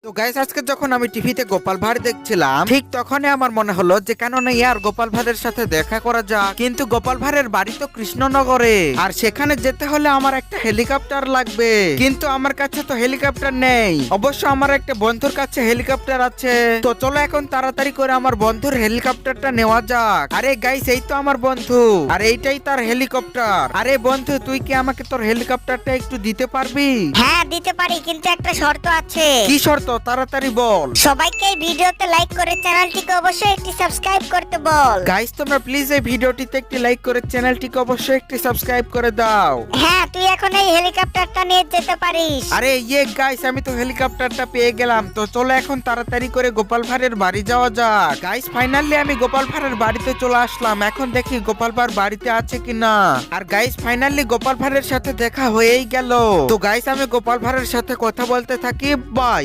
তো গাইস আজকে যখন আমি টিভিতে গোপাল ভাঁড় দেখছিলাম ঠিক তখনই আমার মনে হলো যে কেন না ইয়ার গোপাল ভাঁড়ের সাথে দেখা করা যাক, কিন্তু গোপাল ভাঁড়ের বাড়ি তো কৃষ্ণনগরে, আর সেখানে যেতে হলে আমার একটা হেলিকপ্টার লাগবে, কিন্তু আমার কাছে তো হেলিকপ্টার নেই। অবশ্য আমার একটা বন্ধুর কাছে হেলিকপ্টার আছে, তো চলো এখন তাড়াতাড়ি করে আমার বন্ধুর হেলিকপ্টারটা নেওয়া যাক। আরে গাইস এই তো আমার বন্ধু, আর এইটাই তার হেলিকপ্টার। আরে বন্ধু তুই কি আমাকে তোর হেলিকপ্টারটা একটু দিতে পারবি? হ্যাঁ দিতে পারি, কিন্তু একটা শর্ত আছে। কি শর্ত? তাড়াতাড়ি বল। সবাইকে এই ভিডিওতে লাইক করে চ্যানেলটিকে অবশ্যই একটি সাবস্ক্রাইব করতে বল। গাইস তোমরা প্লিজ এই ভিডিওটিতে একটি লাইক করে চ্যানেলটিকে অবশ্যই একটি সাবস্ক্রাইব করে দাও। হ্যাঁ তুই এখন এই হেলিকপ্টারটা নিয়ে যেতে পারিস। আরে গাইস আমি তো হেলিকপ্টারটা পেয়ে গেলাম, তো চলো এখন তাড়াতাড়ি করে গোপাল ভাঁড়ের বাড়ি যাওয়া যাক। গাইস ফাইনালি আমি গোপাল ভাঁড়ের বাড়িতে চলে আসলাম, এখন দেখি গোপাল ভাঁড় বাড়িতে আছে কিনা। আর গাইস ফাইনালি গোপাল ভাঁড়ের সাথে দেখা হয়েই গেল। তো গাইস আমি গোপাল ভাঁড়ের সাথে কথা বলতে থাকি, বাই।